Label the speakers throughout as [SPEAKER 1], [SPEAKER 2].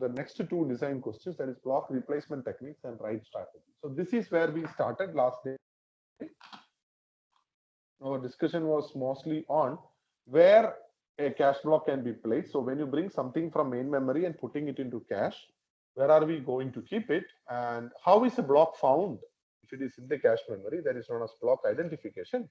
[SPEAKER 1] the next two design questions, that is block replacement techniques and write strategy. So this is where we started last day. Our discussion was mostly on where a cache block can be placed. So when you bring something from main memory and putting it into cache, where are we going to keep it, and how is a block found if it is in the cache memory? That is known as block identification.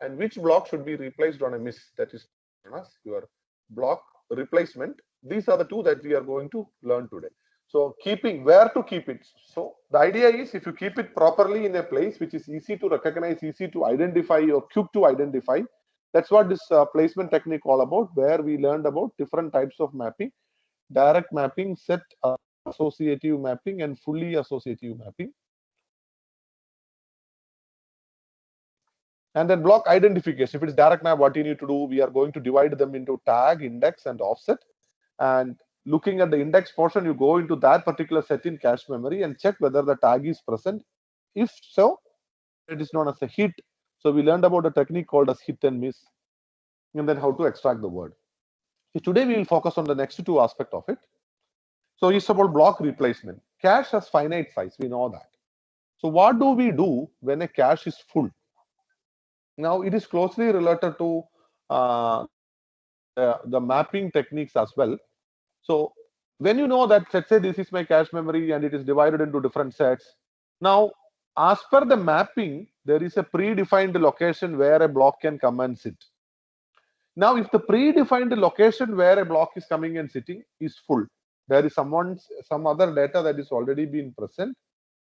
[SPEAKER 1] And which block should be replaced on a miss, that is known as your block replacement. These are the two that we are going to learn today. So keeping, where to keep it. So the idea is, if you keep it properly in a place which is easy to recognize, easy to identify, or quick to identify, that's what this placement technique all about, where we learned about different types of mapping: direct mapping, set associative mapping, and fully associative mapping. And then block identification. If it's direct map, what you need to do, we are going to divide them into tag, index, and offset. And looking at the index portion, you go into that particular set in cache memory and check whether the tag is present. If so, it is known as a hit. So we learned about a technique called as hit and miss, and then how to extract the word. So today we will focus on the next two aspects of it. So it's about block replacement. Cache has finite size, we know that. So what do we do when a cache is full? Now it is closely related to the mapping techniques as well. So when you know that, let's say this is my cache memory and it is divided into different sets. Now, as per the mapping, there is a predefined location where a block can come and sit. Now, if the predefined location where a block is coming and sitting is full, there is some other data that is already been present,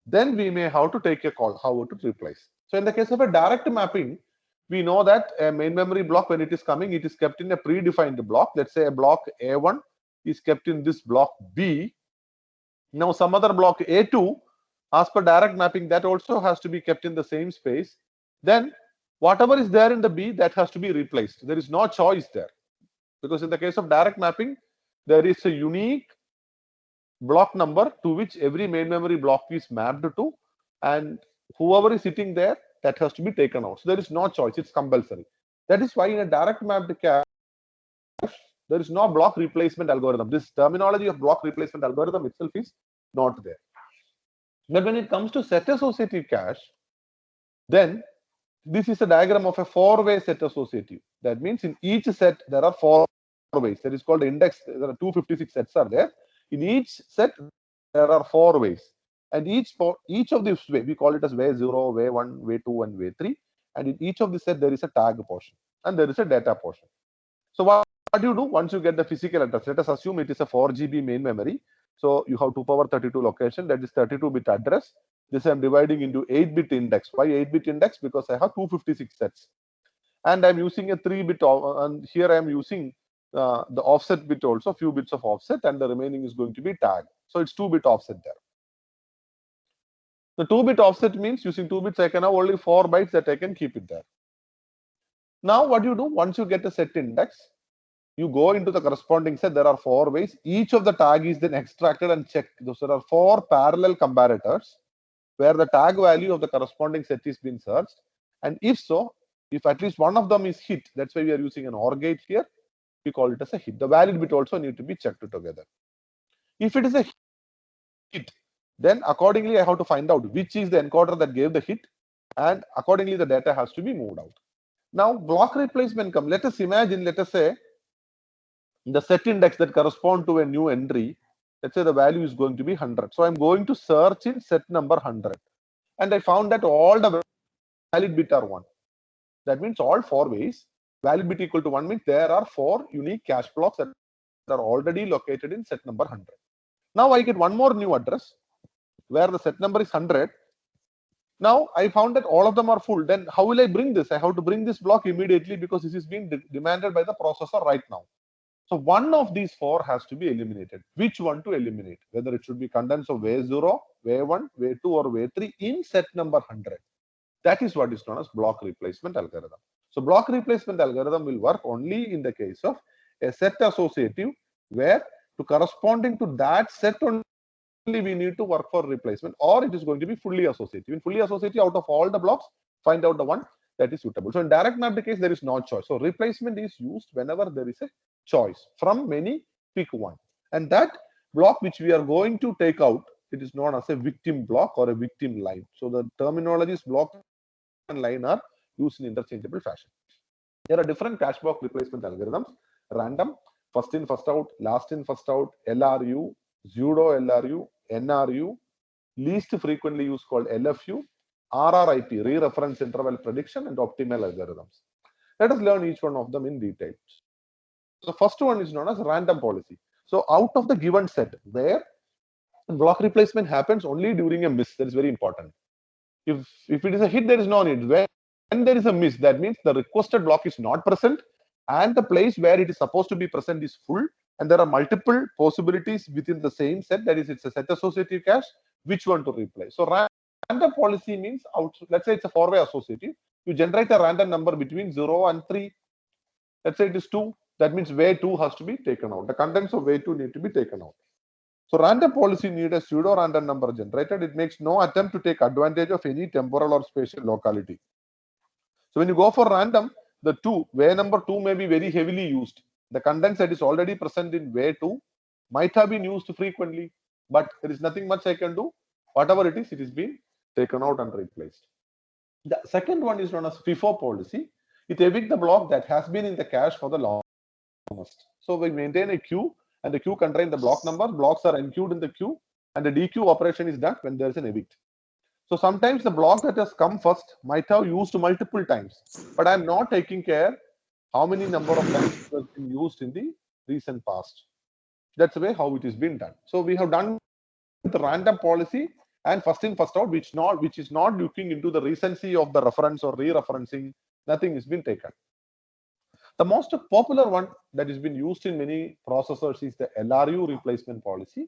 [SPEAKER 1] then we may have to take a call how to replace. So in the case of a direct mapping, we know that a main memory block, when it is coming, it is kept in a predefined block. Let's say a block A1 is kept in this block B. Now some other block A2, as per direct mapping, that also has to be kept in the same space. Then whatever is there in the B, that has to be replaced. There is no choice there, because in the case of direct mapping, there is a unique block number to which every main memory block is mapped to, and whoever is sitting there, that has to be taken out. So there is no choice, it's compulsory. That is why in a direct mapped cache, there is no block replacement algorithm. This terminology of block replacement algorithm itself is not there. But when it comes to set associative cache, then this is a diagram of a four-way set associative. That means in each set there are four ways. That is called index. There are 256 sets are there. In each set there are four ways, and each of these way, we call it as way 0, way 1, way 2, and way 3. And in each of the set there is a tag portion and there is a data portion. So what do you do once you get the physical address? Let us assume it is a 4 GB main memory. So you have 2 power 32 location, that is 32-bit address. This I am dividing into 8-bit index. Why 8-bit index? Because I have 256 sets, and I am using a 3-bit, and here I am using the offset bit also, few bits of offset, and the remaining is going to be tag. So it's 2-bit offset there. The 2-bit offset means using 2 bits, I can have only 4 bytes that I can keep it there. Now what you do, once you get a set index, you go into the corresponding set. There are 4 ways. Each of the tag is then extracted and checked. Those are 4 parallel comparators where the tag value of the corresponding set is being searched. And if so, if at least one of them is hit, that's why we are using an OR gate here, we call it as a hit. The valid bit also need to be checked together. If it is a hit, then accordingly I have to find out which is the encoder that gave the hit, and accordingly the data has to be moved out. Now block replacement come. Let us imagine, let us say the set index that correspond to a new entry, let's say the value is going to be 100. So I'm going to search in set number 100, and I found that all the valid bit are 1. That means all 4 ways, valid bit equal to 1 means there are 4 unique cache blocks that are already located in set number 100. Now I get one more new address where the set number is 100. Now I found that all of them are full. Then how will I bring this? I have to bring this block immediately, because this is being demanded by the processor right now. So one of these 4 has to be eliminated. Which one to eliminate? Whether it should be contents of way 0, way 1, way 2, or way 3 in set number 100. That is what is known as block replacement algorithm. So block replacement algorithm will work only in the case of a set associative, where to corresponding to that set only we need to work for replacement, or it is going to be fully associative. In fully associative, out of all the blocks, find out the one that is suitable. So in direct mapped case, there is no choice. So replacement is used whenever there is a choice. From many, pick one. And that block which we are going to take out, it is known as a victim block or a victim line. So the terminologies block and line are used in interchangeable fashion. There are different cache block replacement algorithms: random, first in, first out, last in, first out, LRU, pseudo LRU, NRU, least frequently used called LFU, RRIP, re-reference interval prediction, and optimal algorithms. Let us learn each one of them in detail. So the first one is known as random policy. So out of the given set, where block replacement happens only during a miss, that is very important. If it is a hit, there is no need. When there is a miss, that means the requested block is not present and the place where it is supposed to be present is full, and there are multiple possibilities within the same set, that is, it's a set associative cache, which one to replace. So random policy means, let's say it's a four-way associative. You generate a random number between 0 and 3. Let's say it is 2. That means way 2 has to be taken out. The contents of way 2 need to be taken out. So random policy need a pseudo random number generated. It makes no attempt to take advantage of any temporal or spatial locality. So when you go for random, the way number 2 may be very heavily used. The contents that is already present in way 2 might have been used frequently, but there is nothing much I can do. Whatever it is been taken out and replaced. The second one is known as FIFO policy. It evicts the block that has been in the cache for the longest. So we maintain a queue, and the queue contains the block number. Blocks are enqueued in the queue, and the dequeue operation is done when there is an evict. So sometimes the block that has come first might have used multiple times, but I'm not taking care how many number of times it has been used in the recent past. That's the way how it is being done. So we have done the random policy and first in, first out, which is not looking into the recency of the reference or re-referencing. Nothing has been taken. The most popular one that has been used in many processors is the LRU replacement policy.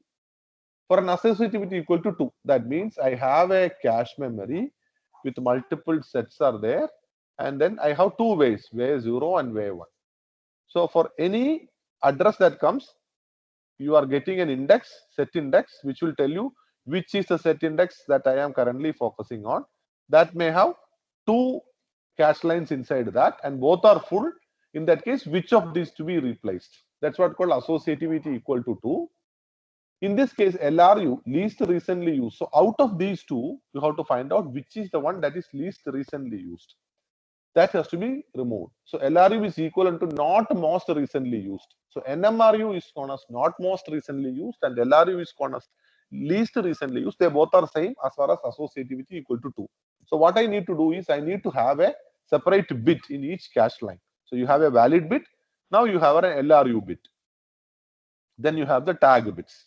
[SPEAKER 1] For an associativity equal to 2, that means I have a cache memory with multiple sets are there, and then I have two ways, way 0 and way 1. So for any address that comes, you are getting an index, set index, which will tell you which is the set index that I am currently focusing on. That may have two cache lines inside that, and both are full. In that case, which of these to be replaced? That's what called associativity equal to 2. In this case, LRU, least recently used. So out of these two, you have to find out which is the one that is least recently used. That has to be removed. So LRU is equivalent to not most recently used. So NMRU is known as not most recently used, and LRU is known as least recently used. They both are same as far as associativity equal to 2. So what I need to do is I need to have a separate bit in each cache line. So you have a valid bit. Now you have an LRU bit. Then you have the tag bits.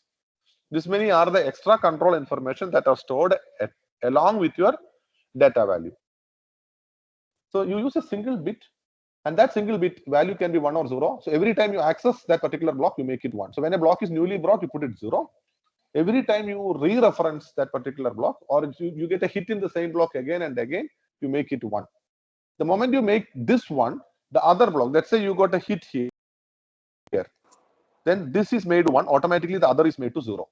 [SPEAKER 1] This many are the extra control information that are stored along with your data value. So you use a single bit, and that single bit value can be 1 or 0. So every time you access that particular block, you make it 1. So when a block is newly brought, you put it 0. Every time you re-reference that particular block, or you get a hit in the same block again and again, you make it 1. The moment you make this one, the other block, let's say you got a hit here, then this is made 1, automatically the other is made to 0.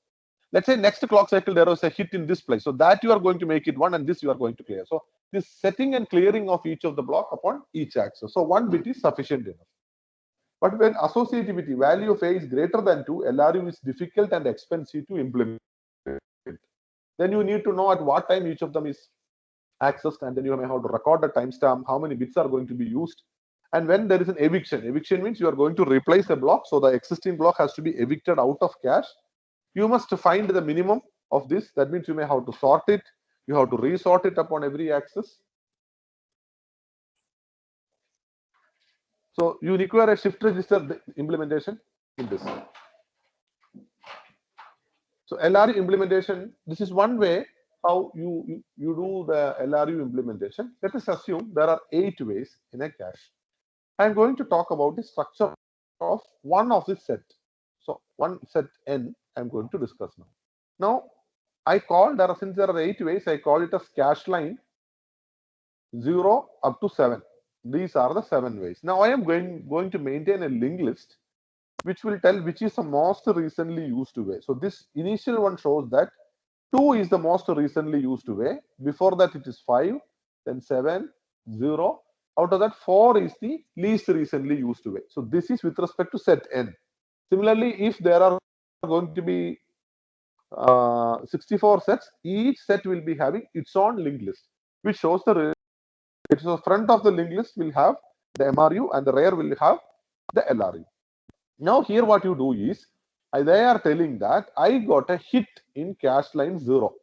[SPEAKER 1] Let's say next clock cycle there was a hit in this place, so that you are going to make it 1, and this you are going to clear. So this setting and clearing of each of the block upon each axis. So 1 bit is sufficient enough. But when associativity value of A is greater than 2, LRU is difficult and expensive to implement. Then you need to know at what time each of them is accessed, and then you may have to record the timestamp, how many bits are going to be used. And when there is an eviction means you are going to replace a block, so the existing block has to be evicted out of cache. You must find the minimum of this. That means you may have to sort it. You have to resort it upon every axis. So you require a shift register implementation in this. So LRU implementation, this is one way how you do the LRU implementation. Let us assume there are 8 ways in a cache. I am going to talk about the structure of one of this set. So one set N I am going to discuss now. Now I call since there are 8 ways, I call it as cache line 0 up to 7. These are the 7 ways. Now I am going to maintain a linked list which will tell which is the most recently used way. So this initial one shows that 2 is the most recently used way. Before that it is 5, then 7, 0. Out of that 4 is the least recently used way. So this is with respect to set N. Similarly, if there are going to be 64 sets. Each set will be having its own linked list, which shows the front of the linked list will have the MRU and the rear will have the LRU. Now here what you do is, they are telling that I got a hit in cache line 0.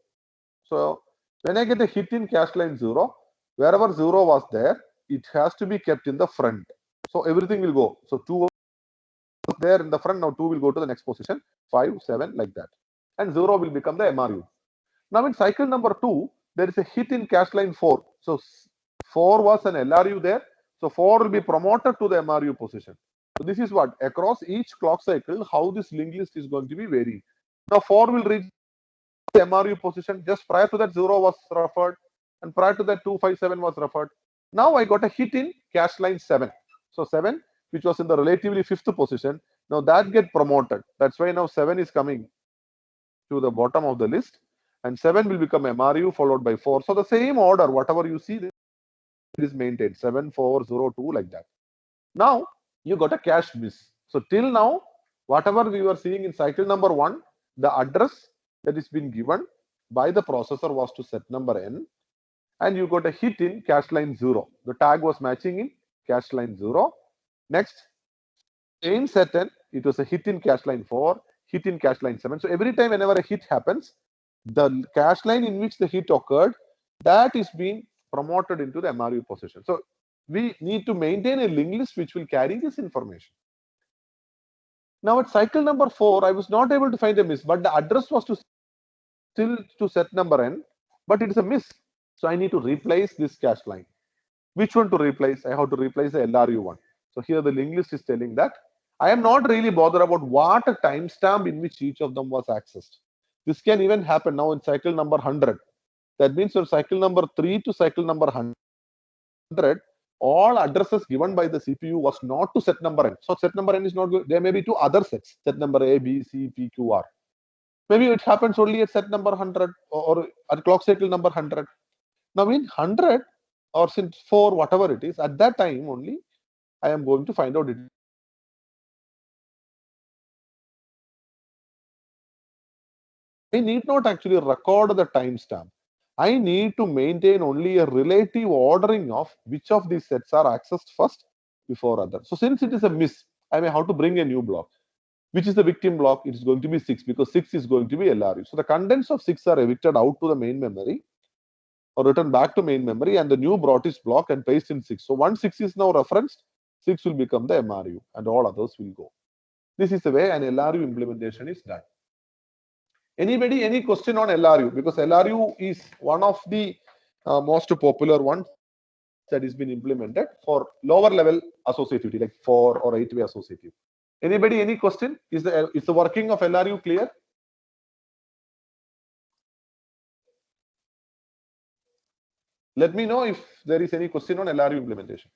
[SPEAKER 1] So when I get a hit in cache line 0, wherever 0 was there, it has to be kept in the front. So everything will go. So 2 was there in the front, now 2 will go to the next position, 5, 7, like that. And 0 will become the MRU. Now in cycle number 2, there is a hit in cache line 4. So 4 was an LRU there. So 4 will be promoted to the MRU position. So this is what, across each clock cycle, how this linked list is going to be varying. Now 4 will reach the MRU position. Just prior to that, 0 was referred, and prior to that, 257 was referred. Now I got a hit in cache line 7. So 7, which was in the relatively 5th position, now that get promoted. That's why now 7 is coming to the bottom of the list, and 7 will become MRU followed by 4. So the same order, whatever you see, is maintained, 7, 4, 0, 2, like that. Now you got a cache miss. So till now, whatever we were seeing in cycle number 1, the address that is been given by the processor was to set number n, and you got a hit in cache line 0. The tag was matching in cache line 0. Next, in set n, it was a hit in cache line 4, hit in cache line 7. So every time whenever a hit happens, the cache line in which the hit occurred, that is being promoted into the MRU position. So we need to maintain a linked list which will carry this information. Now at cycle number 4, I was not able to find a miss, but the address was to still to set number n, but it is a miss. So I need to replace this cache line. Which one to replace? I have to replace the LRU one. So here the linked list is telling that I am not really bothered about what a timestamp in which each of them was accessed. This can even happen now in cycle number 100. That means from cycle number 3 to cycle number 100, all addresses given by the CPU was not to set number n. So set number n is not good. There may be two other sets, set number A, B, C, P, Q, R. Maybe it happens only at set number 100 or at clock cycle number 100. Now in 100 or since 4, whatever it is, at that time only, I am going to find out it. I need not actually record the timestamp. I need to maintain only a relative ordering of which of these sets are accessed first before others. So since it is a miss, I may have to bring a new block. Which is the victim block? It is going to be 6 because 6 is going to be LRU. So the contents of 6 are evicted out to the main memory or returned back to main memory, and the new brought is block and placed in 6. So once 6 is now referenced, 6 will become the MRU and all others will go. This is the way an LRU implementation is done. Anybody, any question on LRU? Because LRU is one of the most popular ones that has been implemented for lower level associativity, like 4 or 8-way associative. Anybody, any question? Is the working of LRU clear? Let me know if there is any question on LRU implementation.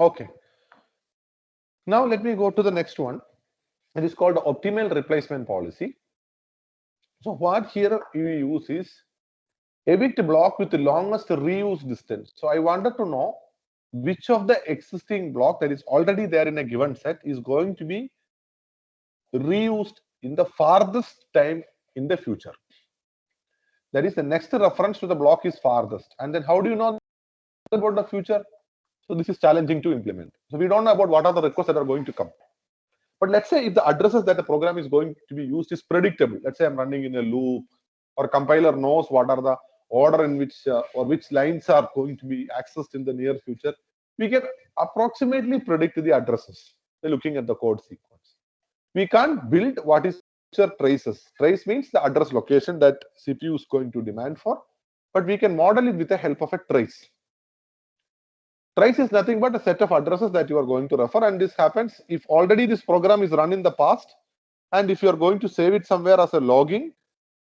[SPEAKER 1] Okay. Now let me go to the next one. It is called optimal replacement policy. So what here we use is evict block with the longest reuse distance. So I wanted to know which of the existing block that is already there in a given set is going to be reused in the farthest time in the future. That is, the next reference to the block is farthest. And then how do you know about the future? So this is challenging to implement. So we don't know about what are the requests that are going to come. But let's say if the addresses that the program is going to be used is predictable. Let's say I'm running in a loop, or compiler knows what are the order in which or which lines are going to be accessed in the near future. We can approximately predict the addresses by looking at the code sequence. We can't build what is traces. Trace means the address location that CPU is going to demand for, but we can model it with the help of a trace. Trace is nothing but a set of addresses that you are going to refer, and this happens if already this program is run in the past, and if you are going to save it somewhere as a logging,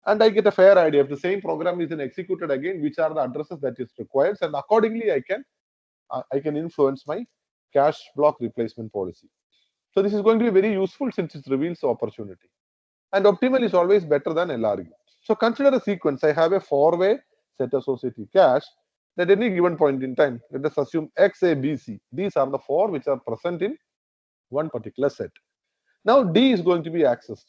[SPEAKER 1] and I get a fair idea if the same program is executed again, which are the addresses that is required, and accordingly I can influence my cache block replacement policy. So this is going to be very useful since it reveals the opportunity. And optimal is always better than LRU. So consider a sequence. I have a four-way set associative cache at any given point in time. Let us assume X, A, B, C. These are the four which are present in one particular set. Now D is going to be accessed.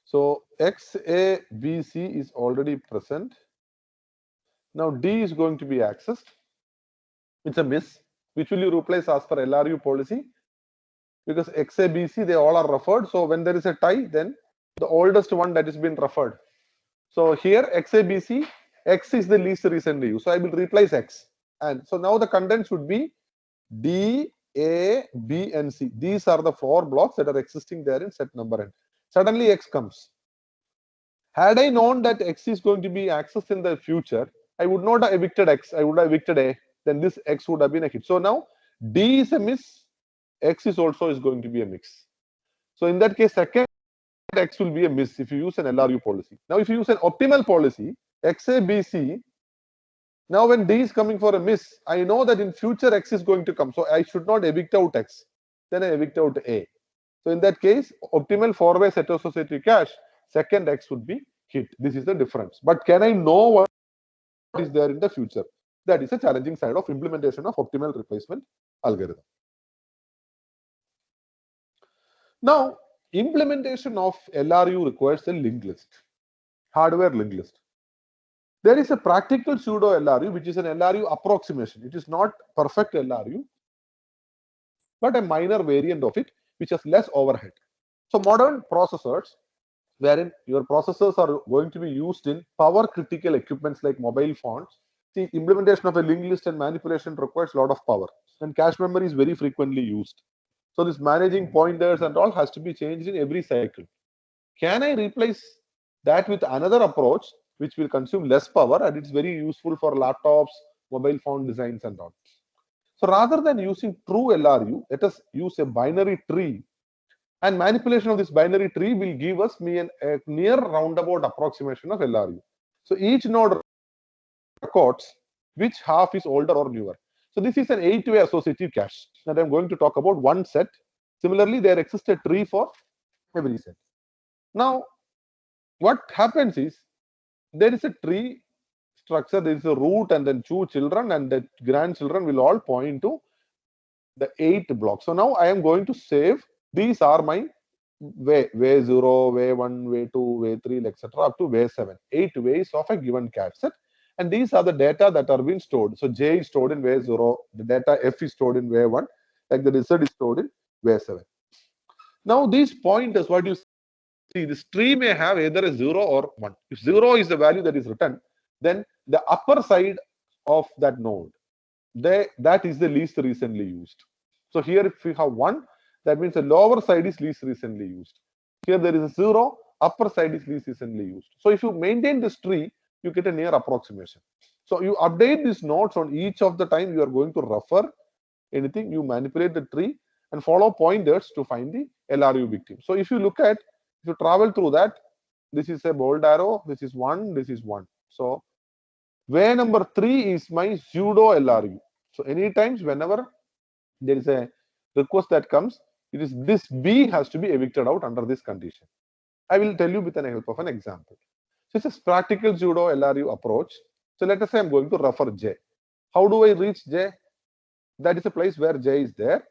[SPEAKER 1] So X, A, B, C is already present. Now D is going to be accessed. It's a miss. Which will you replace as per LRU policy? Because X, A, B, C, they all are referred. So when there is a tie, then the oldest one that is been referred. So here X, A, B, C, X is the least recently used. So I will replace X. And so now the content should be D, A, B, and C. These are the four blocks that are existing there in set number n. Suddenly X comes. Had I known that X is going to be accessed in the future, I would not have evicted X. I would have evicted A. Then this X would have been a hit. So now D is a miss. X is also going to be a mix. So in that case, second X will be a miss if you use an LRU policy. Now if you use an optimal policy, X, A, B, C, now when D is coming for a miss, I know that in future X is going to come. So I should not evict out X. Then I evict out A. So in that case, optimal four-way set associative cache, second X would be hit. This is the difference. But can I know what is there in the future? That is a challenging side of implementation of optimal replacement algorithm. Now, implementation of LRU requires a linked list, hardware linked list. There is a practical pseudo LRU, which is an LRU approximation. It is not perfect LRU, but a minor variant of it, which has less overhead. So modern processors, wherein your processors are going to be used in power critical equipments like mobile phones, the implementation of a linked list and manipulation requires a lot of power, and cache memory is very frequently used. So this managing pointers and all has to be changed in every cycle. Can I replace that with another approach which will consume less power, and it's very useful for laptops, mobile phone designs and all? So rather than using true LRU, let us use a binary tree, and manipulation of this binary tree will give us a near roundabout approximation of LRU. So each node records which half is older or newer. So this is an 8-way associative cache that I'm going to talk about one set. Similarly, there exists a tree for every set. Now, what happens is there is a tree structure, there is a root and then 2 children, and the grandchildren will all point to the 8 blocks. So now I am going to save, these are my way 0, way 1, way 2, way 3, etc. up to way 7. 8 ways of a given cache set. And these are the data that are being stored. So J is stored in way 0, the data F is stored in way 1, like the result is stored in way 7. Now these pointers, what you see, this tree may have either a 0 or 1. If 0 is the value that is written, then the upper side of that node, that is the least recently used. So here if we have 1, that means the lower side is least recently used. Here there is a 0, upper side is least recently used. So if you maintain this tree, you get a near approximation. So you update these nodes on each of the time you are going to refer anything, you manipulate the tree and follow pointers to find the LRU victim. So if you look at, if you travel through that, this is a bold arrow, this is 1, this is 1. So way number 3 is my pseudo LRU. So anytime whenever there is a request that comes, it is this B has to be evicted out under this condition. I will tell you with the help of an example. So it's a practical pseudo LRU approach. So let us say I'm going to refer J. How do I reach J? That is a place where J is there.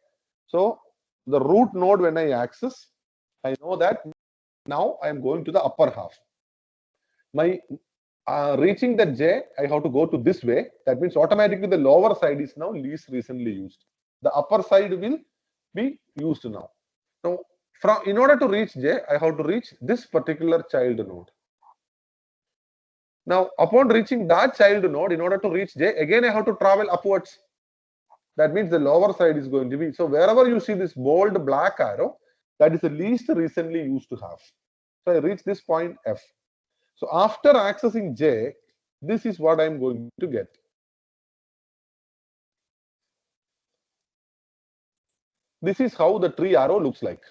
[SPEAKER 1] So the root node when I access, I know that now I am going to the upper half. My reaching the J, I have to go to this way. That means automatically the lower side is now least recently used. The upper side will be used now. Now, in order to reach J, I have to reach this particular child node. Now, upon reaching that child node, in order to reach J, again I have to travel upwards. That means the lower side is going to be. So wherever you see this bold black arrow, that is the least recently used to have. So I reach this point F. So after accessing J, this is what I'm going to get. This is how the tree arrow looks like.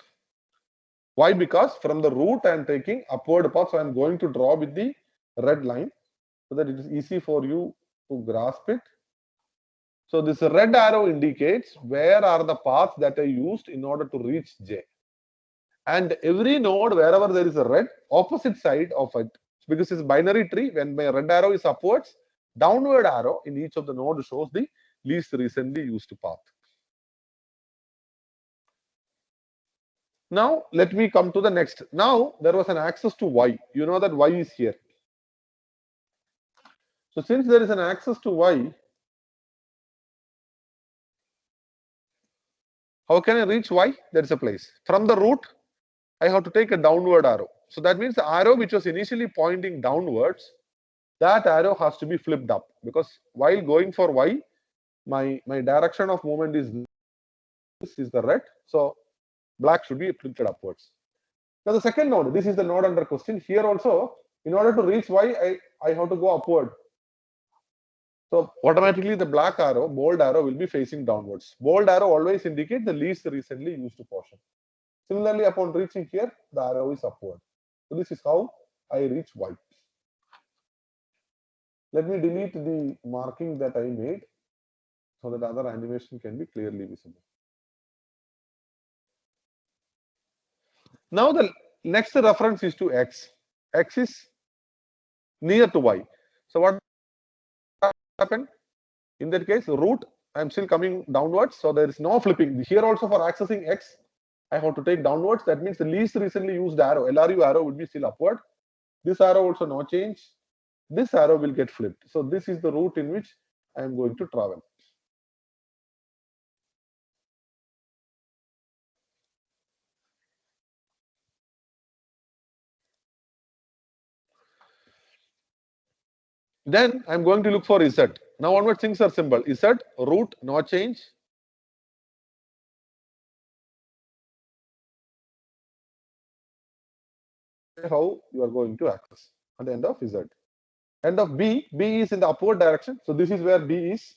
[SPEAKER 1] Why? Because from the root I am taking upward path, so I am going to draw with the red line so that it is easy for you to grasp it. So this red arrow indicates where are the paths that I used in order to reach J. And every node, wherever there is a red, opposite side of it, because it's binary tree, when my red arrow is upwards, downward arrow in each of the nodes shows the least recently used path. Now let me come to the next. Now there was an access to Y. You know that Y is here. So since there is an access to Y, how can I reach Y? There is a place. From the root, I have to take a downward arrow. So that means the arrow which was initially pointing downwards, that arrow has to be flipped up, because while going for Y, my direction of movement is this is the red. So black should be flipped upwards. Now the second node, this is the node under question. Here also, in order to reach Y, I have to go upward. So automatically the black arrow, bold arrow will be facing downwards. Bold arrow always indicate the least recently used portion. Similarly, upon reaching here, the arrow is upward. So this is how I reach Y. Let me delete the marking that I made so that other animation can be clearly visible. Now the next reference is to X. X is near to Y. So what happened? In that case, root, I am still coming downwards. So there is no flipping. Here also for accessing X, I have to take downwards. That means the least recently used arrow, LRU arrow, would be still upward. This arrow also no change. This arrow will get flipped. So this is the route in which I am going to travel. Then I'm going to look for Z. Now onward things are simple. Z, root, no change. How you are going to access at the end of Z. End of B, B is in the upward direction. So this is where B is.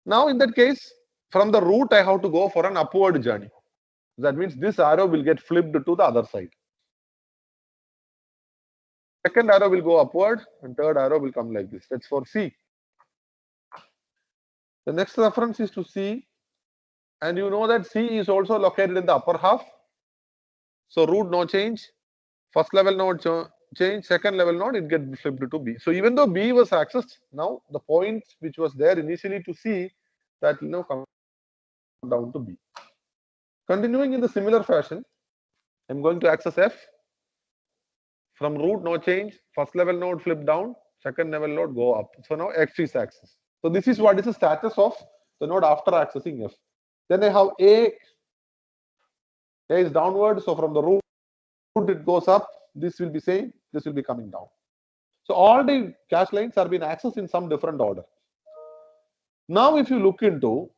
[SPEAKER 1] Now in that case, from the root, I have to go for an upward journey. That means this arrow will get flipped to the other side. Second arrow will go upward and third arrow will come like this. That's for C. The next reference is to C, and you know that C is also located in the upper half. So root no change, first level node change, second level node it get flipped to B. So even though B was accessed, now the point which was there initially to C, that will now come down to B. Continuing in the similar fashion, I'm going to access F. From root no change, first level node flip down, second level node go up. So now X is accessed. So this is what is the status of the node after accessing F. Then I have A. A is downward, so from the root it goes up. This will be same. This will be coming down. So all the cache lines are being accessed in some different order. Now if you look into,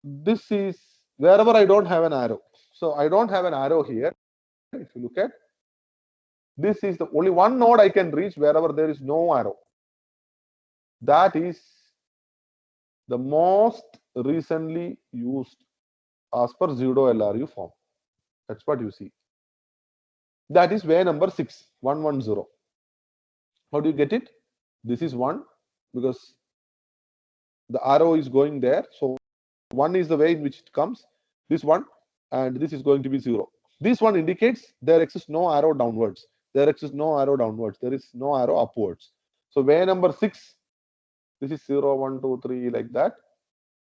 [SPEAKER 1] this is wherever I don't have an arrow. So I don't have an arrow here. If you look at, this is the only one node I can reach wherever there is no arrow. That is the most recently used as per pseudo LRU form. That's what you see. That is way number 6, 110. How do you get it? This is 1 because the arrow is going there. So 1 is the way in which it comes. This one, and this is going to be 0. This one indicates there exists no arrow downwards. There exists no arrow downwards. There is no arrow upwards. So way number 6, this is 0, 1, 2, 3 like that.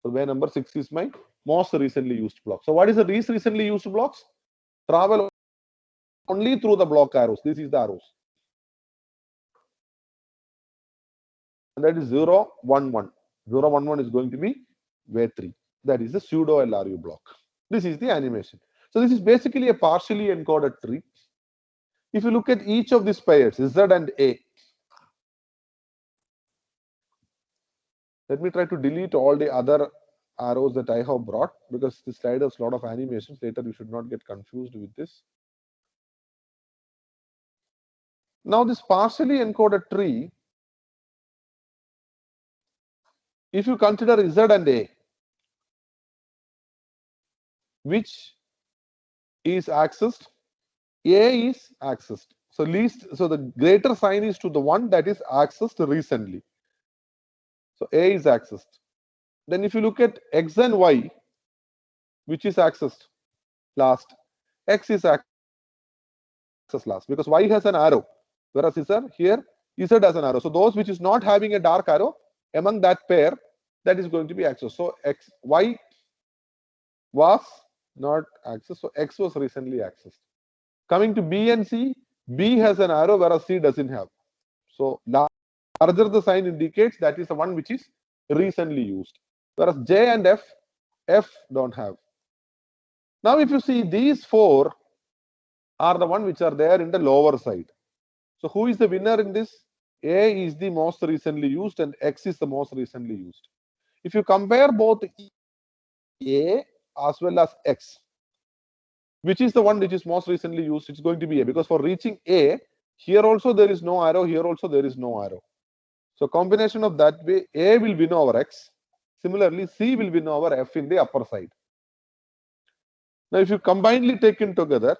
[SPEAKER 1] So way number 6 is my most recently used block. So what is the least recently used blocks? Travel only through the block arrows. This is the arrows. And that is 0, 1, 1. 0, 1, 1 is going to be way 3. That is the pseudo LRU block. This is the animation. So this is basically a partially encoded tree. If you look at each of these pairs, Z and A, let me try to delete all the other arrows that I have brought because this slide has a lot of animations. Later you should not get confused with this. Now this partially encoded tree, if you consider Z and A, which is accessed, A is accessed. So the greater sign is to the one that is accessed recently. So A is accessed. Then if you look at X and Y, which is accessed last, X is accessed last because Y has an arrow, whereas here Z has an arrow. So those which is not having a dark arrow among that pair, that is going to be accessed. So Y was not accessed. So X was recently accessed. Coming to B and C, B has an arrow whereas C doesn't have. So larger the sign indicates that is the one which is recently used. Whereas J and F don't have. Now if you see, these four are the one which are there in the lower side. So who is the winner in this? A is the most recently used and X is the most recently used. If you compare both A as well as X, which is the one which is most recently used, it's going to be A, because for reaching A, here also there is no arrow, here also there is no arrow. So combination of that way, A will win over X. Similarly, C will win over F in the upper side. Now if you combinedly take in together,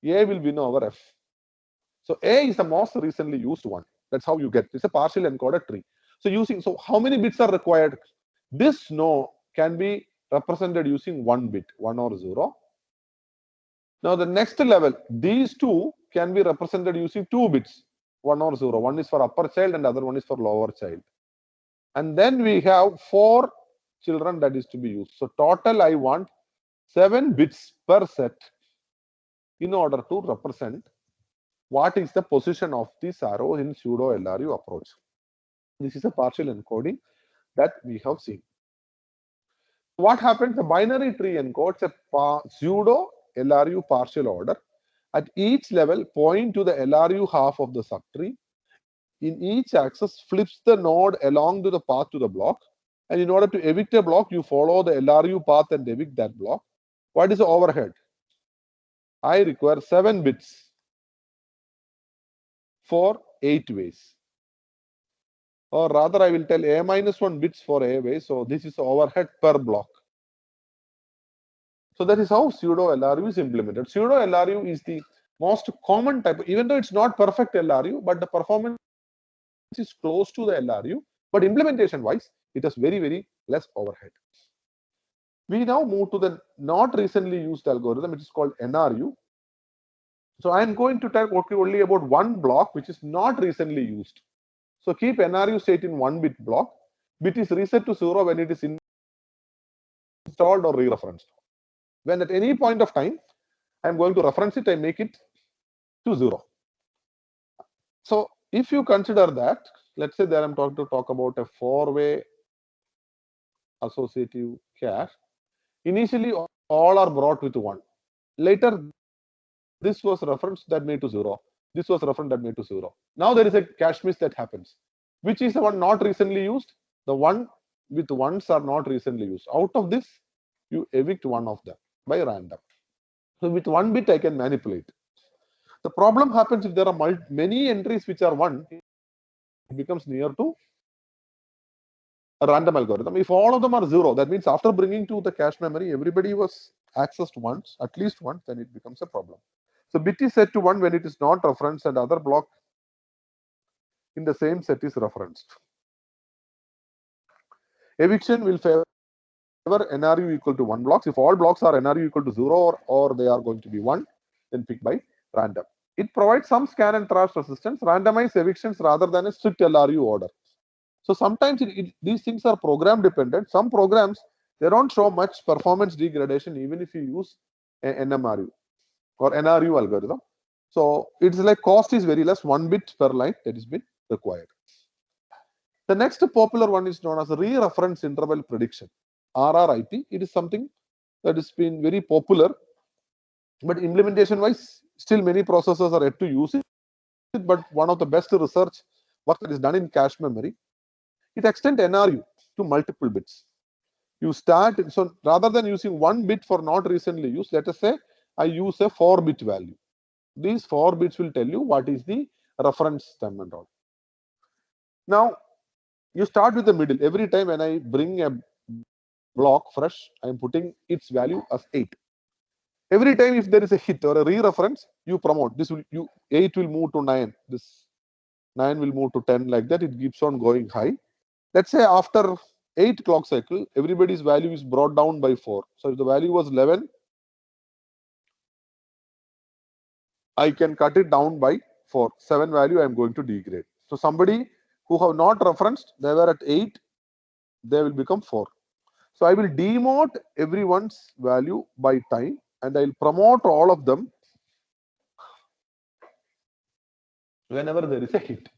[SPEAKER 1] A will win over F. So A is the most recently used one. That's how you get. It's a partial encoded tree. So how many bits are required? This no can be represented using one bit, 1 or 0. Now the next level, these two can be represented using 2 bits, 1 or 0. One is for upper child and other one is for lower child. And then we have 4 children that is to be used. So total I want 7 bits per set in order to represent what is the position of this arrow in pseudo LRU approach. This is a partial encoding that we have seen. What happens? The binary tree encodes a pseudo LRU partial order. At each level, point to the LRU half of the subtree. In each axis, flips the node along to the path to the block. And in order to evict a block, you follow the LRU path and evict that block. What is the overhead? I require 7 bits for 8 ways. Or rather, I will tell A minus 1 bits for A way. So this is overhead per block. So that is how pseudo LRU is implemented. Pseudo LRU is the most common type, even though it's not perfect LRU, but the performance is close to the LRU. But implementation wise, it has very, very less overhead. We now move to the not recently used algorithm. It is called NRU. So I am going to talk only about one block which is not recently used. So keep NRU state in 1 bit block. Bit is reset to 0 when it is installed or re-referenced. When at any point of time I am going to reference it, I make it to 0. So if you consider that, let's say that I'm talking to talk about a 4-way associative cache. Initially, all are brought with 1. Later, this was referenced that made to 0. This was referenced that made to 0. Now there is a cache miss that happens. Which is the one not recently used? The one with 1s are not recently used. Out of this, you evict one of them by random. So with 1 bit, I can manipulate. The problem happens if there are many entries which are 1, it becomes near to a random algorithm. If all of them are 0, that means after bringing to the cache memory, everybody was accessed once, at least once, then it becomes a problem. So bit is set to 1 when it is not referenced and other block in the same set is referenced. Eviction will favor NRU equal to 1 blocks. If all blocks are NRU equal to 0 or they are going to be 1, then pick by random. It provides some scan and trash resistance, randomized evictions rather than a strict LRU order. So sometimes these things are program dependent. Some programs, they don't show much performance degradation even if you use an NMRU or NRU algorithm. So it's like cost is very less, 1 bit per line that is been required. The next popular one is known as re-reference interval prediction, RRIP. It is something that has been very popular, but implementation wise, still many processors are yet to use it. But one of the best research work that is done in cache memory, it extends NRU to multiple bits. You start, so rather than using 1 bit for not recently used, let us say I use a 4-bit value. These 4 bits will tell you what is the reference stem and all. Now, you start with the middle. Every time when I bring a block fresh, I am putting its value as 8. Every time if there is a hit or a re-reference, you promote. This will 8 will move to 9. This 9 will move to 10, like that. It keeps on going high. Let's say after 8 clock cycle, everybody's value is brought down by 4. So if the value was 11, I can cut it down by 4. 7 value I am going to degrade. So somebody who have not referenced, they were at 8, they will become 4. So I will demote everyone's value by time, and I will promote all of them whenever there is a hit.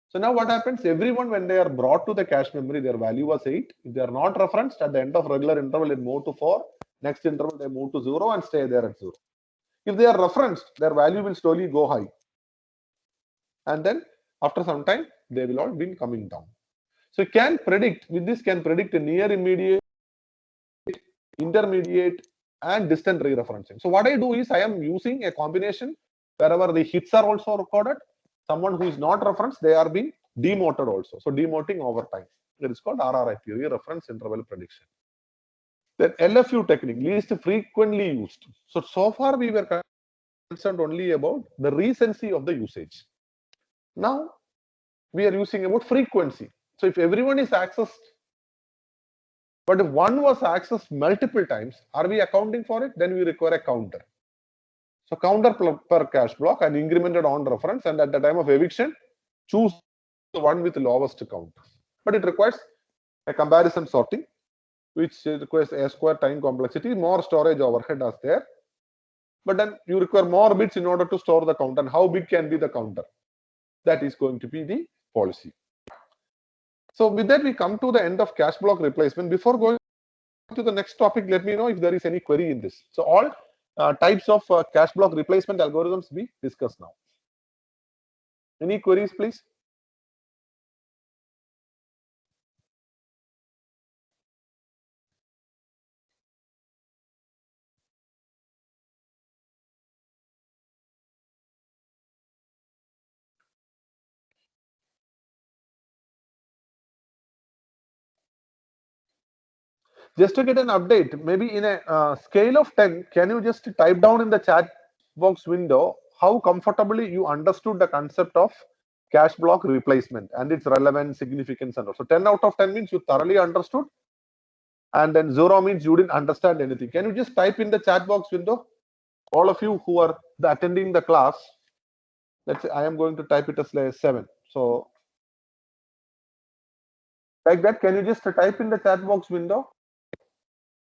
[SPEAKER 1] So now what happens? Everyone, when they are brought to the cache memory, their value was 8. If they are not referenced, at the end of regular interval, they move to 4. Next interval, they move to 0 and stay there at 0. If they are referenced, their value will slowly go high. And then after some time, they will all be coming down. So you can predict, with this can predict a near immediate, intermediate, and distant re-referencing. So what I do is I am using a combination wherever the hits are also recorded. Someone who is not referenced, they are being demoted also. So demoting over time. It is called RRIP, re-reference interval prediction. Then LFU technique, least frequently used. So far we were concerned only about the recency of the usage. Now we are using about frequency. So if everyone is accessed, but if one was accessed multiple times, are we accounting for it? Then we require a counter. So counter per cache block and incremented on reference, and at the time of eviction, choose the one with the lowest count. But it requires a comparison sorting, which requires a square time complexity, more storage overhead as there. But then you require more bits in order to store the count. And how big can be the counter? That is going to be the policy. So with that, we come to the end of cache block replacement. Before going to the next topic, let me know if there is any query in this. So all types of cache block replacement algorithms we discuss now. Any queries, please? Just to get an update, maybe in a scale of 10, can you just type down in the chat box window how comfortably you understood the concept of cache block replacement and its relevance, significance, and also 10 out of 10 means you thoroughly understood, and then 0 means you didn't understand anything. Can you just type in the chat box window? All of you who are attending the class, let's say I am going to type it as 7. So like that, can you just type in the chat box window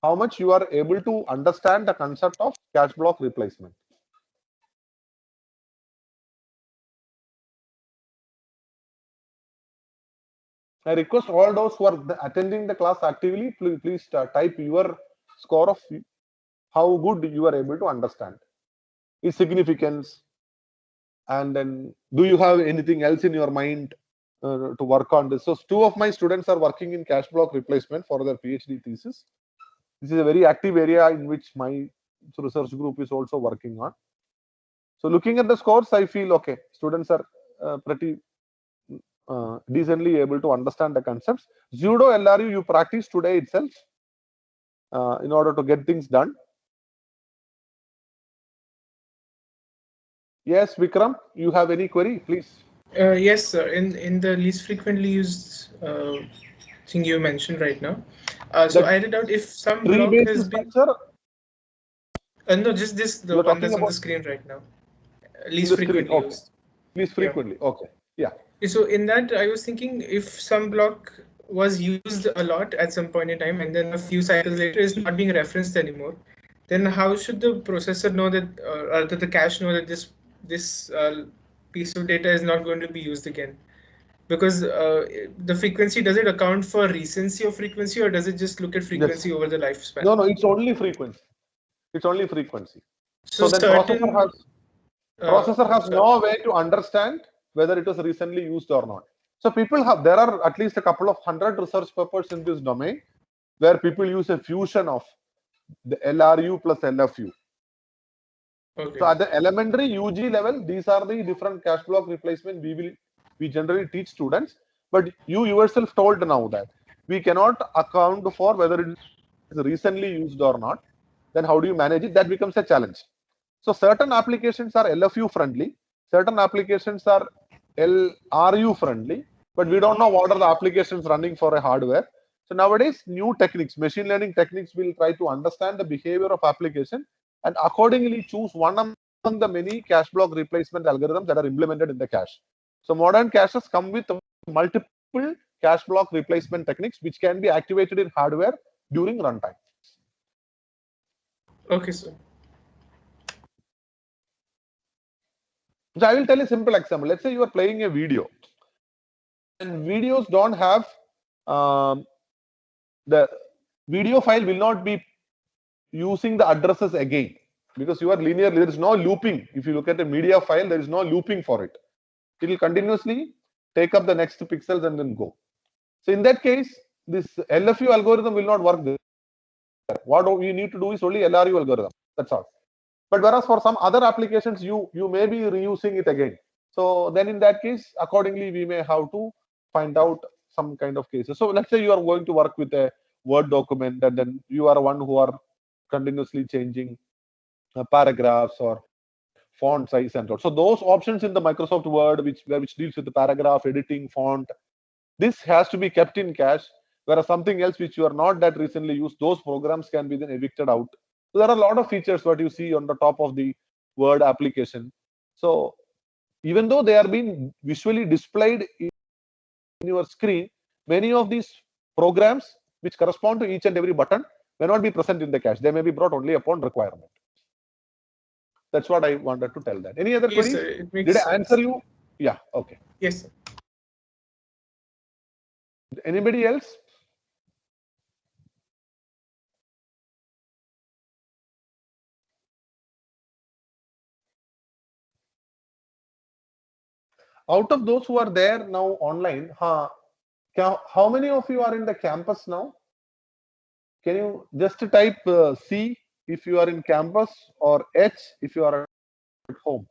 [SPEAKER 1] how much you are able to understand the concept of cache block replacement? I request all those who are attending the class actively, please type your score of how good you are able to understand its significance, and then do you have anything else in your mind to work on this. So 2 of my students are working in cache block replacement for their PhD thesis. This is a very active area in which my research group is also working on. So looking at the scores, I feel okay, students are pretty decently able to understand the concepts. Pseudo LRU you practice today itself in order to get things done. Yes, Vikram, you have any query, please?
[SPEAKER 2] Yes, sir. In the least frequently used thing you mentioned right now. So I read out if some block
[SPEAKER 1] Tree-based
[SPEAKER 2] has been.
[SPEAKER 1] structure.
[SPEAKER 2] No, just this, the
[SPEAKER 1] You're
[SPEAKER 2] one
[SPEAKER 1] talking
[SPEAKER 2] that's on the
[SPEAKER 1] about
[SPEAKER 2] screen right now.
[SPEAKER 1] in
[SPEAKER 2] Least
[SPEAKER 1] the screen.
[SPEAKER 2] frequently
[SPEAKER 1] Okay.
[SPEAKER 2] used.
[SPEAKER 1] Least frequently.
[SPEAKER 2] Yeah.
[SPEAKER 1] Okay. Yeah.
[SPEAKER 2] So in that, I was thinking if some block was used a lot at some point in time, and then a few cycles later is not being referenced anymore, then how should the processor know that, or the cache know that this piece of data is not going to be used again? Because the frequency, does it account for recency of frequency, or does it just look at
[SPEAKER 1] Yes.
[SPEAKER 2] frequency over the lifespan?
[SPEAKER 1] No, it's only frequency. It's only frequency.
[SPEAKER 2] So
[SPEAKER 1] So then
[SPEAKER 2] certain
[SPEAKER 1] processor has
[SPEAKER 2] sorry.
[SPEAKER 1] no way to understand whether it was recently used or not. So there are at least a couple of 100 research papers in this domain where people use a fusion of the LRU plus LFU.
[SPEAKER 2] Okay.
[SPEAKER 1] So at the elementary UG level, these are the different cache block replacement we generally teach students. But you yourself told now that we cannot account for whether it is recently used or not. Then how do you manage it? That becomes a challenge. So certain applications are LFU friendly, certain applications are LRU friendly, but we don't know what are the applications running for a hardware. So nowadays, new techniques, machine learning techniques will try to understand the behavior of application and accordingly choose one among the many cache block replacement algorithms that are implemented in the cache. So modern caches come with multiple cache block replacement techniques which can be activated in hardware during runtime.
[SPEAKER 2] Okay, sir.
[SPEAKER 1] So I will tell a simple example. Let's say you are playing a video, and videos don't have the video file will not be using the addresses again because you are linear. There is no looping. If you look at a media file, there is no looping for it. It will continuously take up the next pixels and then go. So in that case, this LFU algorithm will not work there. What you need to do is only LRU algorithm. That's all. But whereas for some other applications, you may be reusing it again. So then in that case, accordingly, we may have to find out some kind of cases. So let's say you are going to work with a Word document and then you are one who are continuously changing paragraphs or font size and all. So those options in the Microsoft Word, which deals with the paragraph editing, font, this has to be kept in cache. Whereas something else which you are not that recently used, those programs can be then evicted out. So there are a lot of features what you see on the top of the Word application. So even though they are being visually displayed in your screen, many of these programs which correspond to each and every button may not be present in the cache. They may be brought only upon requirement. That's what I wanted to tell that. Any other
[SPEAKER 2] Yes,
[SPEAKER 1] queries?
[SPEAKER 2] sir. It makes
[SPEAKER 1] Did I
[SPEAKER 2] sense.
[SPEAKER 1] answer you? Yeah, okay.
[SPEAKER 2] Yes, sir.
[SPEAKER 1] Anybody else? Out of those who are there now online, how many of you are in the campus now? Can you just type C if you are in campus or H if you are at home?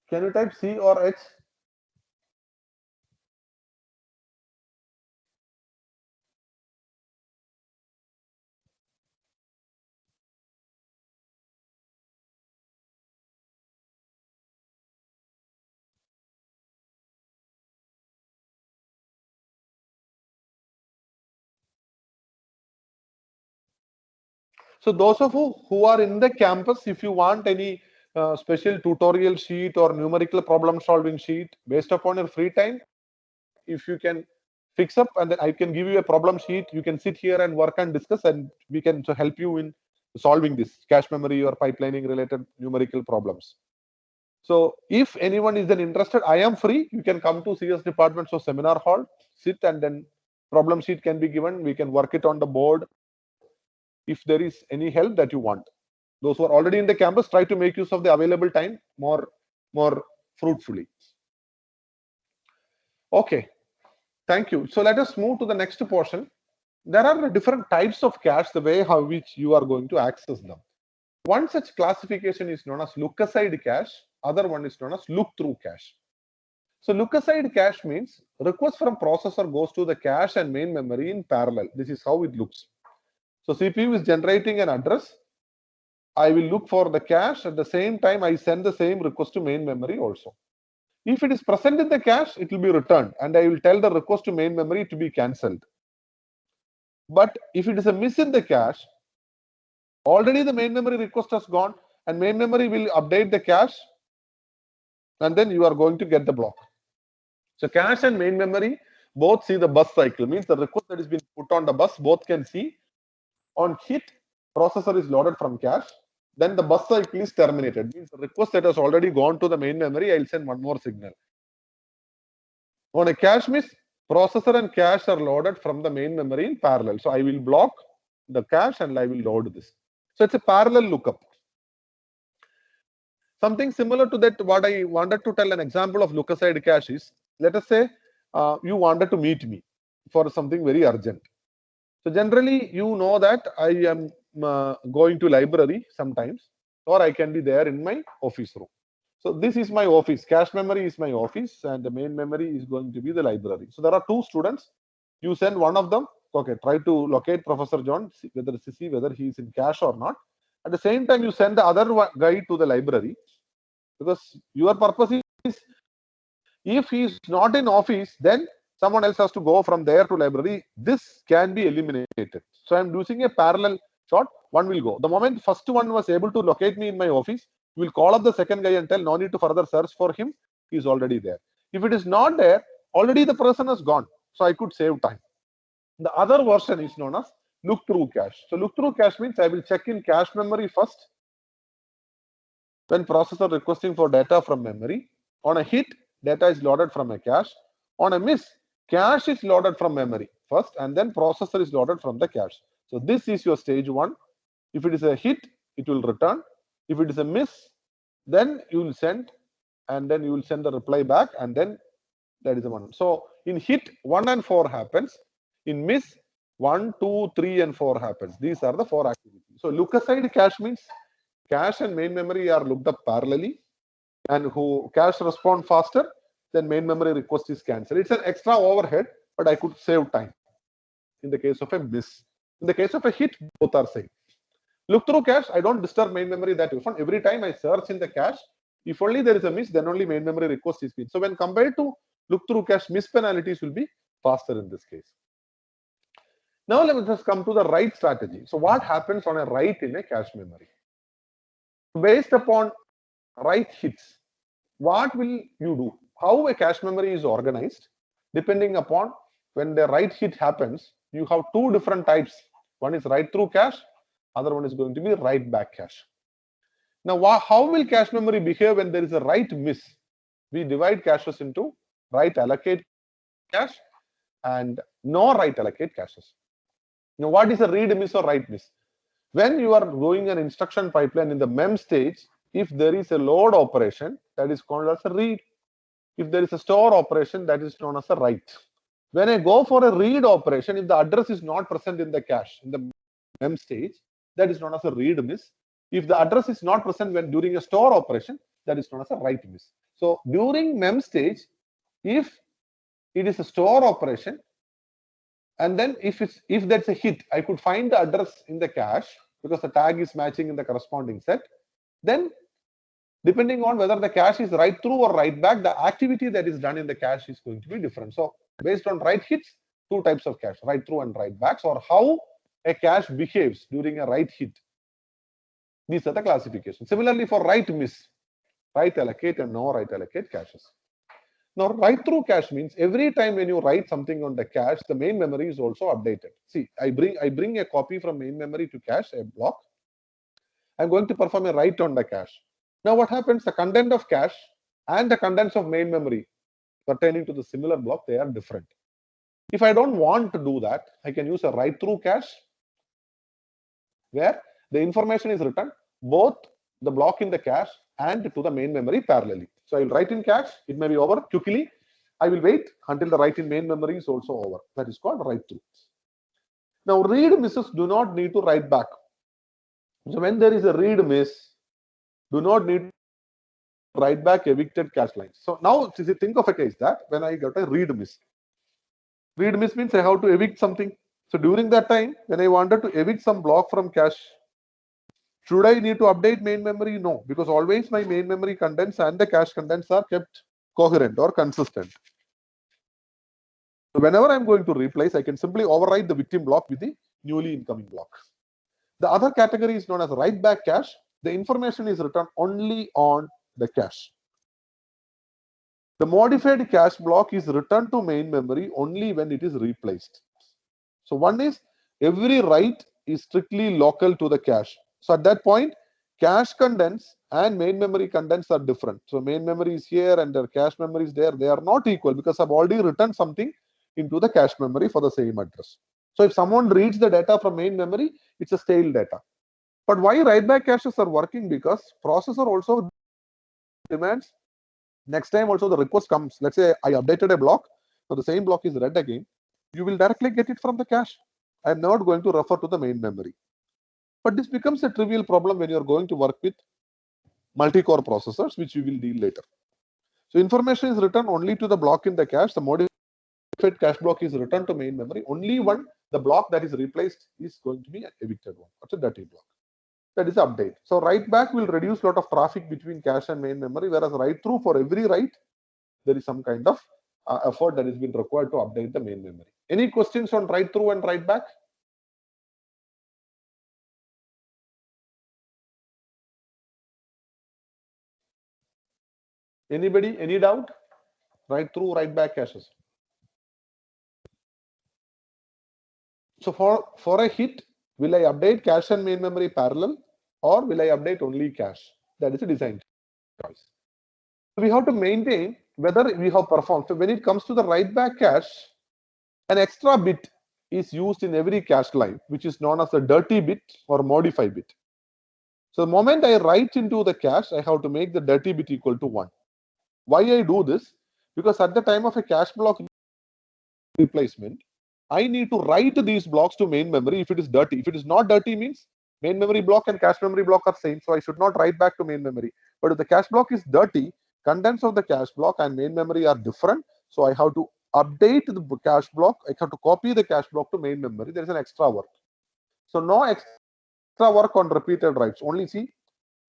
[SPEAKER 1] Can you type C or H? So those of you who are in the campus, if you want any special tutorial sheet or numerical problem solving sheet based upon your free time, if you can fix up and then I can give you a problem sheet, you can sit here and work and discuss and we can help you in solving this cache memory or pipelining related numerical problems. So if anyone is then interested, I am free. You can come to CS department, so seminar hall, sit and then problem sheet can be given. We can work it on the board. If there is any help that you want, those who are already in the campus, try to make use of the available time more fruitfully. Okay, thank you. So let us move to the next portion. There are different types of cache, the way how which you are going to access them. One such classification is known as look-aside cache. Other one is known as look-through cache. So look-aside cache means request from processor goes to the cache and main memory in parallel. This is how it looks. So CPU is generating an address. I will look for the cache. At the same time, I send the same request to main memory also. If it is present in the cache, it will be returned and I will tell the request to main memory to be cancelled. But if it is a miss in the cache, already the main memory request has gone and main memory will update the cache and then you are going to get the block. So cache and main memory both see the bus cycle, means the request that is being put on the bus, both can see. On hit, processor is loaded from cache, then the bus cycle is terminated, means the request that has already gone to the main memory, I'll send one more signal. On a cache miss, processor and cache are loaded from the main memory in parallel. So I will block the cache and I will load this. So it's a parallel lookup. Something similar to that, what I wanted to tell an example of look-aside cache is, let us say you wanted to meet me for something very urgent. So generally, you know that I am going to library sometimes, or I can be there in my office room. So this is my office. Cache memory is my office, and the main memory is going to be the library. So there are two students. You send one of them. Okay, try to locate Professor John, see whether he is in cache or not. At the same time, you send the other guy to the library, because your purpose is, if he is not in office, then someone else has to go from there to library. This can be eliminated. So I'm using a parallel shot. One will go. The moment first one was able to locate me in my office, you will call up the second guy and tell no need to further search for him. He is already there. If it is not there, already the person has gone. So I could save time. The other version is known as look through cache. So look through cache means I will check in cache memory first. When processor requesting for data from memory, on a hit, data is loaded from a cache. On a miss, cache is loaded from memory first, and then processor is loaded from the cache. So this is your stage one. If it is a hit, it will return. If it is a miss, then you will send, and then you will send the reply back, and then that is the one. So in hit, 1 and 4 happens. In miss, 1, 2, 3, and 4 happens. These are the 4 activities. So look aside cache means cache and main memory are looked up parallelly, and who cache respond faster, then main memory request is cancelled. It's an extra overhead, but I could save time in the case of a miss. In the case of a hit, both are same. Look through cache, I don't disturb main memory that often. Every time I search in the cache, if only there is a miss, then only main memory request is made. So when compared to look through cache, miss penalties will be faster in this case. Now let us just come to the write strategy. So what happens on a write in a cache memory? Based upon write hits, what will you do? How a cache memory is organized, depending upon when the write hit happens, you have two different types. One is write through cache, other one is going to be write back cache. Now, how will cache memory behave when there is a write miss? We divide caches into write allocate cache and no write allocate caches. Now, what is a read miss or write miss? When you are doing an instruction pipeline in the mem stage, if there is a load operation, that is called as a read. If there is a store operation, that is known as a write. When I go for a read operation, if the address is not present in the cache, in the mem stage, that is known as a read miss. If the address is not present when during a store operation, that is known as a write miss. So during mem stage, if it is a store operation, and then if that's a hit, I could find the address in the cache because the tag is matching in the corresponding set. Then depending on whether the cache is write through or write back, the activity that is done in the cache is going to be different. So based on write hits, two types of cache, write through and write backs, or how a cache behaves during a write hit. These are the classifications. Similarly for write miss, write allocate and no write allocate caches. Now, write through cache means every time when you write something on the cache, the main memory is also updated. See, I bring a copy from main memory to cache, a block. I'm going to perform a write on the cache. Now, what happens? The content of cache and the contents of main memory pertaining to the similar block, they are different. If I don't want to do that, I can use a write through cache where the information is written both the block in the cache and to the main memory parallelly. So I will write in cache, it may be over quickly. I will wait until the write in main memory is also over. That is called write through. Now read misses do not need to write back. So when there is a read miss, do not need to write back evicted cache lines. So now think of a case that when I got a read miss means I have to evict something. So during that time, when I wanted to evict some block from cache, should I need to update main memory? No, because always my main memory contents and the cache contents are kept coherent or consistent. So whenever I'm going to replace, I can simply override the victim block with the newly incoming block. The other category is known as write back cache. The information is written only on the cache. The modified cache block is returned to main memory only when it is replaced. So one is every write is strictly local to the cache. So at that point, cache contents and main memory contents are different. So main memory is here and the cache memory is there. They are not equal because I've already written something into the cache memory for the same address. So if someone reads the data from main memory, it's a stale data. But why write back caches are working? Because processor also demands next time also the request comes. Let's say I updated a block, so the same block is read again. You will directly get it from the cache. I am not going to refer to the main memory. But this becomes a trivial problem when you are going to work with multi-core processors, which we will deal later. So information is written only to the block in the cache. The modified cache block is returned to main memory. Only when the block that is replaced is going to be an evicted one. That's a dirty block. That is the update. So write back will reduce a lot of traffic between cache and main memory, whereas write through, for every write, there is some kind of effort that has been required to update the main memory. Any questions on write through and write back? Anybody? Any doubt? Write through, write back caches. So for a hit, will I update cache and main memory parallel, or will I update only cache? That is a design choice. We have to maintain whether we have performed. So when it comes to the write back cache, an extra bit is used in every cache line, which is known as a dirty bit or modify bit. So the moment I write into the cache, I have to make the dirty bit equal to 1. Why I do this? Because at the time of a cache block replacement, I need to write these blocks to main memory if it is dirty. If it is not dirty, means main memory block and cache memory block are same, so I should not write back to main memory. But if the cache block is dirty, contents of the cache block and main memory are different, so I have to update the cache block. I have to copy the cache block to main memory. There is an extra work. So no extra work on repeated writes. Only see,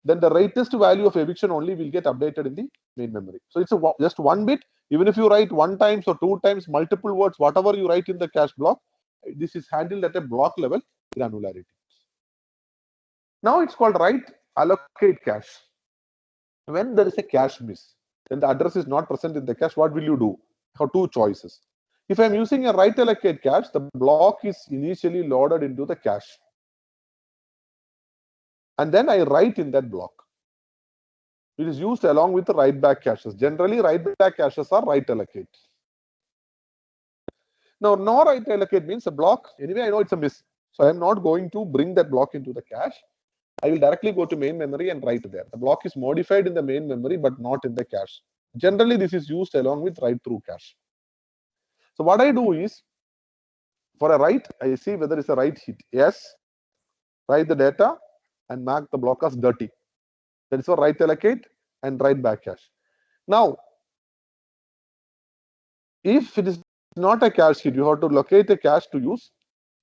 [SPEAKER 1] then the latest value of eviction only will get updated in the main memory. So it's just one bit. Even if you write 1 times or 2 times, multiple words, whatever you write in the cache block, this is handled at a block level granularity. Now it's called write allocate cache. When there is a cache miss, then the address is not present in the cache, what will you do? You have two choices. If I'm using a write allocate cache, the block is initially loaded into the cache. And then I write in that block. It is used along with the write back caches. Generally, write back caches are write allocate. Now, no write allocate means a block. Anyway, I know it's a miss. So I am not going to bring that block into the cache. I will directly go to main memory and write there. The block is modified in the main memory, but not in the cache. Generally, this is used along with write through cache. So what I do is, for a write, I see whether it's a write hit. Yes, write the data and mark the block as dirty. That is for write allocate and write back cache. Now, if it is not a cache hit, you have to locate a cache to use.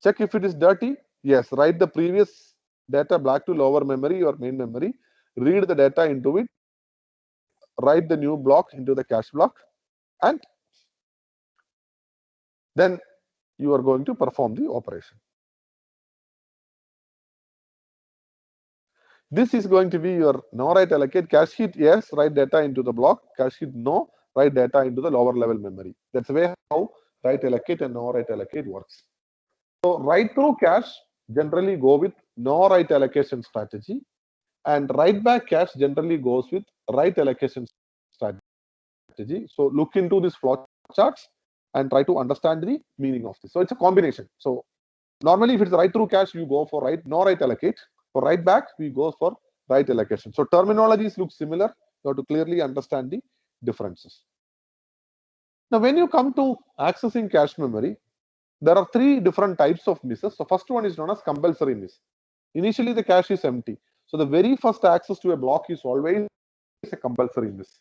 [SPEAKER 1] Check if it is dirty. Yes, write the previous data back to lower memory or main memory. Read the data into it. Write the new block into the cache block. And then you are going to perform the operation. This is going to be your no write allocate. Cache hit, yes, write data into the block. Cache hit, no, write data into the lower level memory. That's the way how write allocate and no write allocate works. So write through cache generally go with no write allocation strategy, and write back cache generally goes with write allocation strategy. So look into these flow charts and try to understand the meaning of this. So it's a combination. So normally if it's write through cache, you go for write no write allocate. For write back, we go for write allocation. So terminologies look similar. You have to clearly understand the differences. Now, when you come to accessing cache memory, there are 3 different types of misses. So first one is known as compulsory miss. Initially, the cache is empty. So the very first access to a block is always a compulsory miss.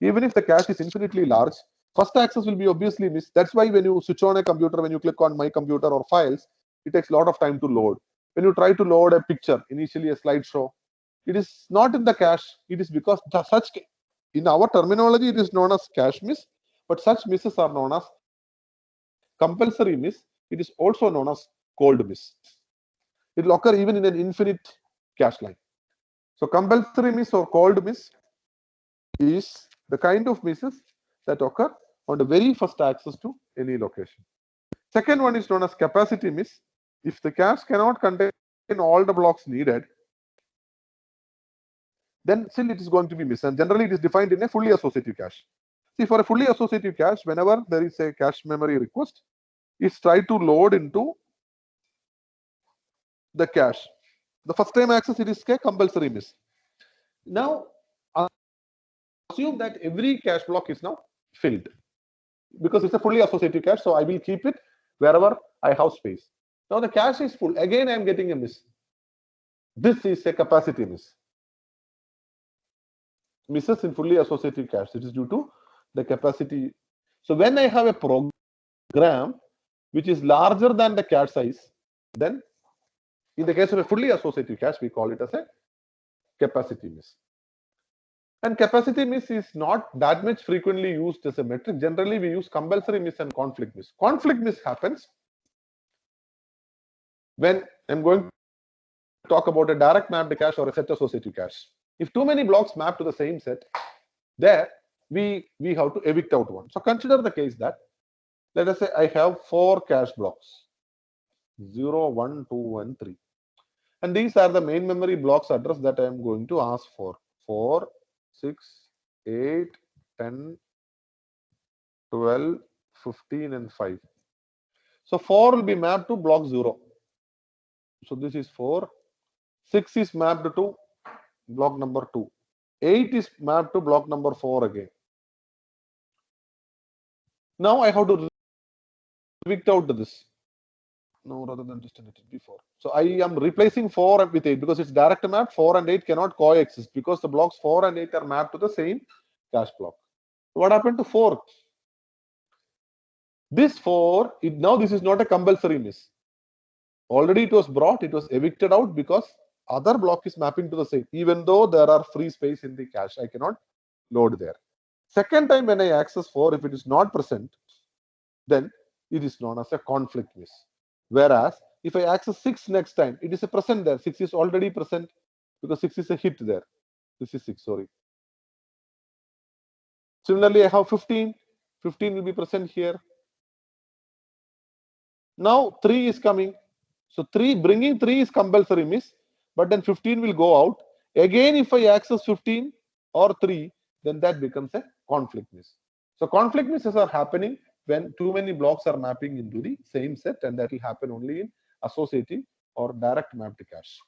[SPEAKER 1] Even if the cache is infinitely large, first access will be obviously missed. That's why when you switch on a computer, when you click on my computer or files, it takes a lot of time to load. When you try to load a picture, initially a slideshow, it is not in the cache. It is because such, in our terminology, it is known as cache miss, but such misses are known as compulsory miss. It is also known as cold miss. It will occur even in an infinite cache line. So compulsory miss or cold miss is the kind of misses that occur on the very first access to any location. Second one is known as capacity miss. If the cache cannot contain all the blocks needed, then still it is going to be missed. And generally it is defined in a fully associative cache. See, for a fully associative cache, whenever there is a cache memory request, it's tried to load into the cache. The first time access, it is a compulsory miss. Now, assume that every cache block is now filled because it's a fully associative cache. So I will keep it wherever I have space. Now the cache is full. Again, I am getting a miss. This is a capacity miss. Misses in fully associative cache. It is due to the capacity. So when I have a program which is larger than the cache size, then in the case of a fully associative cache, we call it as a capacity miss. And capacity miss is not that much frequently used as a metric. Generally, we use compulsory miss and conflict miss. Conflict miss happens when I'm going to talk about a direct mapped cache or a set associative cache. If too many blocks map to the same set, there we have to evict out one. So consider the case that, let us say I have 4 cache blocks, 0, 1, 2, and 3. And these are the main memory blocks address that I am going to ask for. 4, 6, 8, 10, 12, 15, and 5. So 4 will be mapped to block 0. So this is 4. 6 is mapped to block number 2. 8 is mapped to block number 4 again. Now I have to evict out this. No, rather than just it before. So I am replacing 4 with 8 because it's direct map. 4 and 8 cannot coexist because the blocks 4 and 8 are mapped to the same cache block. What happened to 4? This 4, now this is not a compulsory miss. Already it was brought, it was evicted out because other block is mapping to the same. Even though there are free space in the cache, I cannot load there. Second time when I access 4, if it is not present, then it is known as a conflict miss. Whereas if I access 6 next time, it is a present there. 6 is already present because 6 is a hit there. This is 6, sorry. Similarly, I have 15. 15 will be present here. Now 3 is coming. So bringing 3 is compulsory miss, but then 15 will go out. Again, if I access 15 or 3, then that becomes a conflict miss. So conflict misses are happening when too many blocks are mapping into the same set, and that will happen only in associative or direct mapped cache.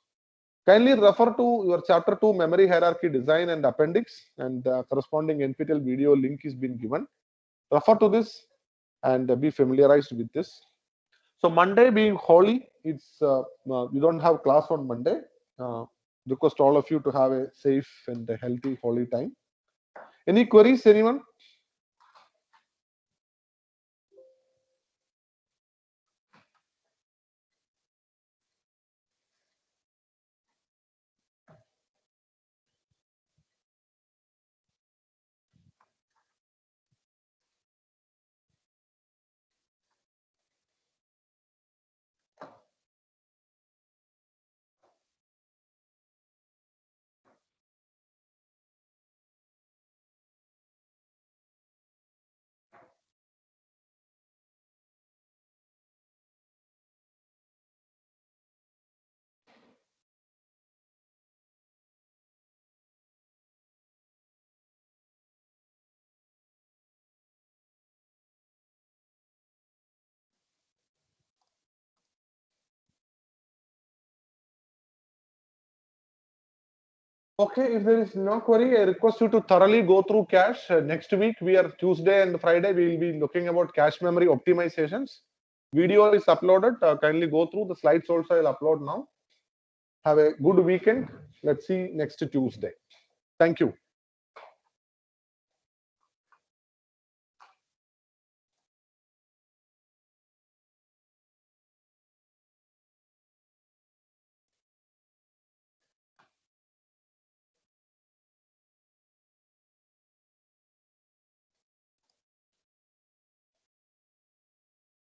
[SPEAKER 1] Kindly refer to your chapter 2 memory hierarchy design and appendix, and corresponding NPTEL video link is being given. Refer to this and be familiarized with this. So Monday being holy, it's we don't have class on Monday. Request all of you to have a safe and a healthy holy time. Any queries, anyone? Okay, if there is no query, I request you to thoroughly go through cache. Next week, we are Tuesday and Friday, we will be looking about cache memory optimizations. Video is uploaded. Kindly go through the slides also. I'll upload now. Have a good weekend. Let's see next Tuesday. Thank you.